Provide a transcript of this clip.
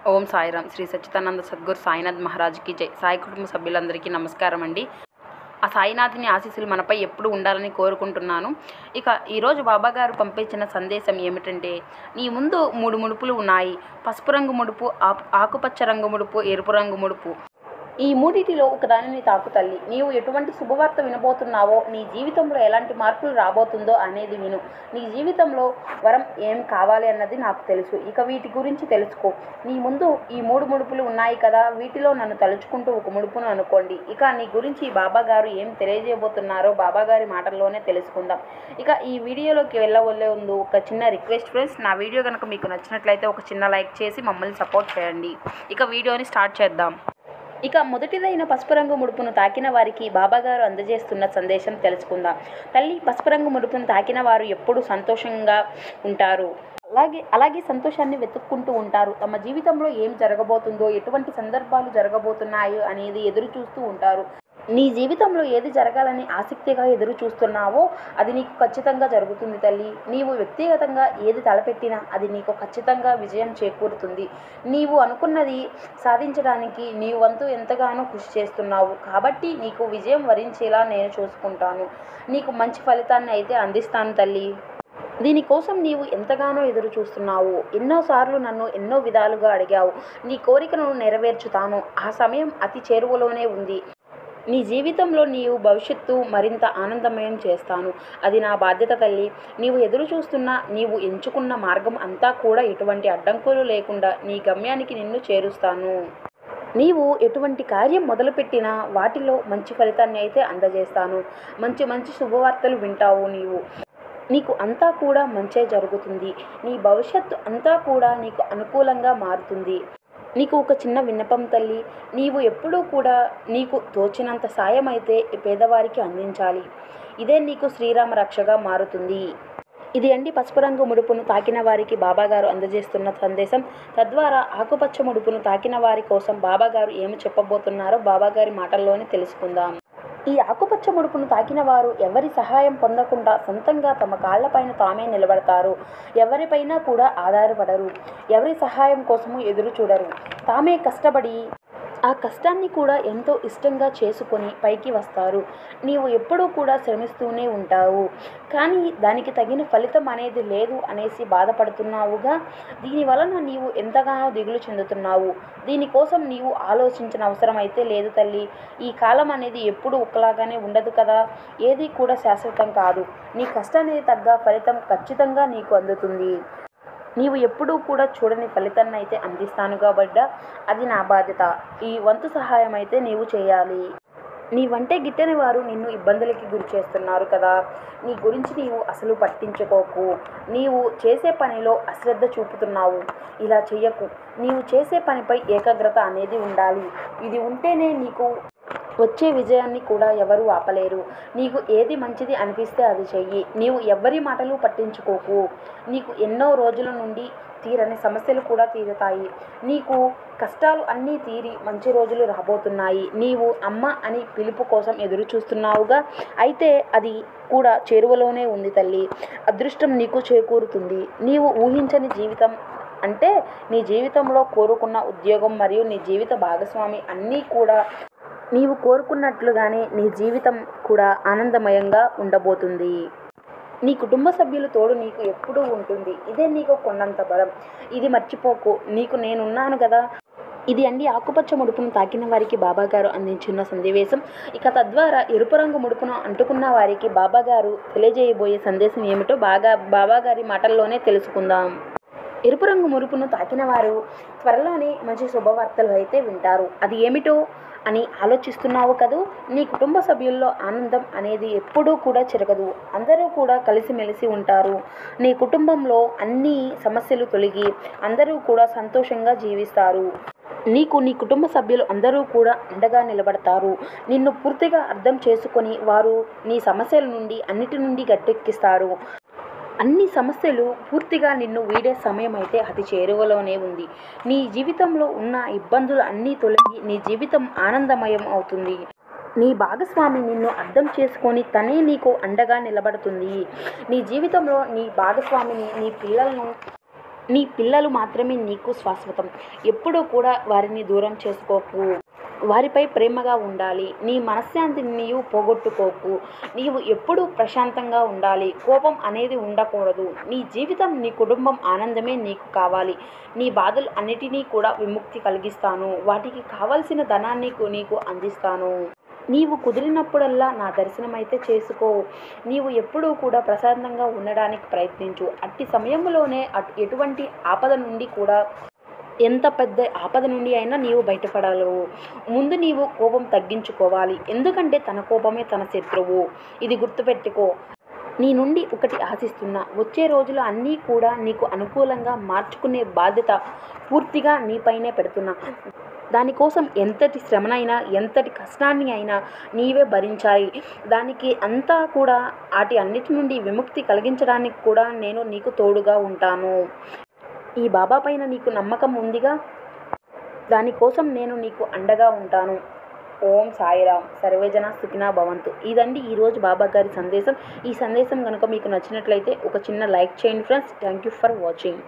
ఓం సాయిరామ్. శ్రీ సచ్చిదానంద సద్గురు సాయినాథ్ మహారాజ్కి జై. సాయి కుటుంబ సభ్యులందరికీ నమస్కారం అండి. ఆ సాయినాథుని ఆశీస్సులు మనపై ఎప్పుడు ఉండాలని కోరుకుంటున్నాను. ఇక ఈరోజు బాబాగారు పంపించిన సందేశం ఏమిటంటే, నీ ముందు 3 ముడుపులు ఉన్నాయి. పసుపు రంగు ముడుపు, ఆకుపచ్చ రంగు ముడుపు, ఎరుపు రంగు ముడుపు. ఈ మూడిటిలో ఒకదానిని తాకు తల్లి. నీవు ఎటువంటి శుభవార్త వినబోతున్నావో, నీ జీవితంలో ఎలాంటి మార్పులు రాబోతుందో అనేది విను. నీ జీవితంలో వరం ఏం కావాలి అన్నది నాకు తెలుసు. ఇక వీటి గురించి తెలుసుకో. నీ ముందు ఈ 3 ముడుపులు ఉన్నాయి కదా, వీటిలో నన్ను తలుచుకుంటూ ఒక ముడుపును అనుకోండి. ఇక నీ గురించి బాబాగారు ఏం తెలియజేయబోతున్నారో బాబాగారి మాటల్లోనే తెలుసుకుందాం. ఇక ఈ వీడియోలోకి వెళ్ళవల్లే ముందు ఒక చిన్న రిక్వెస్ట్ ఫ్రెండ్స్, నా వీడియో కనుక మీకు నచ్చినట్లయితే ఒక చిన్న లైక్ చేసి మమ్మల్ని సపోర్ట్ చేయండి. ఇక వీడియోని స్టార్ట్ చేద్దాం. ఇక మొదటిదైన పసుపు రంగు ముడుపును తాకిన వారికి బాబాగారు అందజేస్తున్న సందేశం తెలుసుకుందాం. తల్లి, పసుపు రంగు ముడుపును తాకిన వారు ఎప్పుడూ సంతోషంగా ఉంటారు. అలాగే సంతోషాన్ని వెతుక్కుంటూ ఉంటారు. తమ జీవితంలో ఏం జరగబోతుందో, ఎటువంటి సందర్భాలు జరగబోతున్నాయో అనేది ఎదురు చూస్తూ ఉంటారు. నీ జీవితంలో ఏది జరగాలని ఆసక్తిగా ఎదురు చూస్తున్నావో అది నీకు ఖచ్చితంగా జరుగుతుంది తల్లి. నీవు వ్యక్తిగతంగా ఏది తలపెట్టినా అది నీకు ఖచ్చితంగా విజయం చేకూరుతుంది. నీవు అనుకున్నది సాధించడానికి నీ వంతు ఎంతగానో కృషి చేస్తున్నావు. కాబట్టి నీకు విజయం వరించేలా నేను చూసుకుంటాను. నీకు మంచి ఫలితాన్ని అయితే అందిస్తాను తల్లి. దీనికోసం నీవు ఎంతగానో ఎదురు చూస్తున్నావు. ఎన్నోసార్లు నన్ను ఎన్నో విధాలుగా అడిగావు. నీ కోరికను నెరవేర్చుతాను. ఆ సమయం అతి చేరువలోనే ఉంది. నీ జీవితంలో నీవు భవిష్యత్తు మరింత ఆనందమయం చేస్తాను. అది నా బాధ్యత తల్లి. నీవు ఎదురు చూస్తున్న, నీవు ఎంచుకున్న మార్గం అంతా కూడా ఎటువంటి అడ్డంకులు లేకుండా నీ గమ్యానికి నిన్ను చేరుస్తాను. నీవు ఎటువంటి కార్యం మొదలుపెట్టినా వాటిలో మంచి ఫలితాన్ని అయితే అందజేస్తాను. మంచి శుభవార్తలు వింటావు. నీకు అంతా కూడా మంచే జరుగుతుంది. నీ భవిష్యత్తు అంతా కూడా నీకు అనుకూలంగా మారుతుంది. నీకు ఒక చిన్న విన్నపం తల్లి. నీవు ఎప్పుడూ కూడా నీకు తోచినంత సాయం అయితే పేదవారికి అందించాలి. ఇదే నీకు శ్రీరామ రక్షగా మారుతుంది. ఇది అండి పసుపు రంగు ముడుపును తాకిన వారికి బాబాగారు అందజేస్తున్న సందేశం. తద్వారా ఆకుపచ్చ ముడుపును తాకిన వారి కోసం బాబాగారు ఏమి చెప్పబోతున్నారో బాబాగారి మాటల్లోనే తెలుసుకుందాం. ఈ ఆకుపచ్చ ముడుపును తాకిన వారు ఎవరి సహాయం పొందకుండా సొంతంగా తమ కాళ్లపైన తామే నిలబడతారు. ఎవరిపైనా కూడా ఆధారపడరు. ఎవరి సహాయం కోసము ఎదురు చూడరు. తామే కష్టపడి ఆ కష్టాన్ని కూడా ఎంతో ఇష్టంగా చేసుకొని పైకి వస్తారు. నీవు ఎప్పుడూ కూడా శ్రమిస్తూనే ఉంటావు, కానీ దానికి తగిన ఫలితం అనేది లేదు అనేసి బాధపడుతున్నావుగా. దీనివలన నీవు ఎంతగానో దిగులు చెందుతున్నావు. దీనికోసం నీవు ఆలోచించిన అవసరం అయితే లేదు తల్లి. ఈ కాలం అనేది ఎప్పుడూ ఒకలాగానే ఉండదు కదా. ఏది కూడా శాశ్వతం కాదు. నీ కష్టానికి తగ్గ ఫలితం ఖచ్చితంగా నీకు అందుతుంది. నీవు ఎప్పుడూ కూడా చూడని ఫలితాన్ని అయితే అందిస్తాను కాబట్ట అది నా బాధ్యత. ఈ వంతు సహాయం అయితే నీవు చేయాలి. నీవంటే గిట్టని వారు నిన్ను ఇబ్బందులకి గురి చేస్తున్నారు కదా. నీ గురించి నీవు అసలు పట్టించుకోకు. నీవు చేసే పనిలో అశ్రద్ధ చూపుతున్నావు. ఇలా చెయ్యకు. నీవు చేసే పనిపై ఏకాగ్రత అనేది ఉండాలి. ఇది ఉంటేనే నీకు వచ్చే విజయాన్ని కూడా ఎవరు ఆపలేరు. నీకు ఏది మంచిది అనిపిస్తే అది చెయ్యి. నీవు ఎవ్వరి మాటలు పట్టించుకోకు. నీకు ఎన్నో రోజుల నుండి తీరని సమస్యలు కూడా తీరుతాయి. నీకు కష్టాలు అన్నీ తీరి మంచి రోజులు రాబోతున్నాయి. నీవు అమ్మ అని పిలుపు కోసం ఎదురు చూస్తున్నావుగా, అయితే అది కూడా చేరువలోనే ఉంది తల్లి. అదృష్టం నీకు చేకూరుతుంది. నీవు ఊహించని జీవితం అంటే నీ జీవితంలో కోరుకున్న ఉద్యోగం మరియు నీ జీవిత భాగస్వామి అన్నీ కూడా నీవు కోరుకున్నట్లుగానే నీ జీవితం కూడా ఆనందమయంగా ఉండబోతుంది. నీ కుటుంబ సభ్యుల తోడు నీకు ఎప్పుడూ ఉంటుంది. ఇదే నీకు కొండంత బలం. ఇది మర్చిపోకు. నీకు నేనున్నాను కదా. ఇది అండి ఆకుపచ్చ ముడుపును తాకిన వారికి బాబాగారు అందించిన సందేశం. ఇక తద్వారా ఎరుపు రంగు ముడుపును అంటుకున్న వారికి బాబాగారు తెలియజేయబోయే సందేశం ఏమిటో బాబాగారి మాటల్లోనే తెలుసుకుందాం. ఎరుపు రంగు ముడుపును తాకిన వారు త్వరలోనే మంచి శుభవార్తలు అయితే వింటారు. అది ఏమిటో అని ఆలోచిస్తున్నావు కదూ. నీ కుటుంబ సభ్యుల్లో ఆనందం అనేది ఎప్పుడూ కూడా చెరగదు. అందరూ కూడా కలిసిమెలిసి ఉంటారు. నీ కుటుంబంలో అన్ని సమస్యలు తొలగి అందరూ కూడా సంతోషంగా జీవిస్తారు. నీకు నీ కుటుంబ సభ్యులు అందరూ కూడా అండగా నిలబడతారు. నిన్ను పూర్తిగా అర్థం చేసుకొని వారు నీ సమస్యల నుండి అన్నిటి నుండి గట్టెక్కిస్తారు. అన్ని సమస్యలు పూర్తిగా నిన్ను వీడే సమయం అయితే అతి చేరువలోనే ఉంది. నీ జీవితంలో ఉన్న ఇబ్బందులు అన్నీ తొలగి నీ జీవితం ఆనందమయం అవుతుంది. నీ భాగస్వామి నిన్ను అర్థం చేసుకొని తనే నీకు అండగా నిలబడుతుంది. నీ జీవితంలో నీ భాగస్వామిని, నీ పిల్లలను నీ పిల్లలు మాత్రమే నీకు శాశ్వతం. ఎప్పుడూ కూడా వారిని దూరం చేసుకోకు. వారిపై ప్రేమగా ఉండాలి. నీ మనశ్శాంతిని నీవు పోగొట్టుకోకు. నీవు ఎప్పుడూ ప్రశాంతంగా ఉండాలి. కోపం అనేది ఉండకూడదు. నీ జీవితం, నీ కుటుంబం ఆనందమే నీకు కావాలి. నీ బాధలు అన్నిటినీ కూడా విముక్తి కలిగిస్తాను. వాటికి కావలసిన ధనాన్ని నీకు అందిస్తాను. నీవు కుదిరినప్పుడల్లా నా దర్శనమైతే చేసుకో. నీవు ఎప్పుడూ కూడా ప్రశాంతంగా ఉండడానికి ప్రయత్నించు. అట్టి సమయంలోనే ఎటువంటి ఆపద నుండి కూడా, ఎంత పెద్ద ఆపద నుండి అయినా నీవు బయటపడలేవు. ముందు నీవు కోపం తగ్గించుకోవాలి. ఎందుకంటే తన కోపమే తన శత్రువు. ఇది గుర్తుపెట్టుకో. నీ నుండి ఒకటి ఆశిస్తున్నా. వచ్చే రోజులు అన్నీ కూడా నీకు అనుకూలంగా మార్చుకునే బాధ్యత పూర్తిగా నీపైనే పెడుతున్నా. దానికోసం ఎంతటి శ్రమనైనా, ఎంతటి కష్టాన్ని అయినా నీవే భరించాలి. దానికి అంతా కూడా అన్నిటి నుండి విముక్తి కలిగించడానికి కూడా నేను నీకు తోడుగా ఉంటాను. ఈ బాబా పైన నీకు నమ్మకం ఉందిగా, దానికోసం నేను నీకు అండగా ఉంటాను. ఓం సాయిరామ్. సర్వేజన సుఖినో భవంతు. ఇదండి ఈరోజు బాబా గారి సందేశం. ఈ సందేశం కనుక మీకు నచ్చినట్లయితే ఒక చిన్న లైక్ చేయండి friends. Thank you for watching.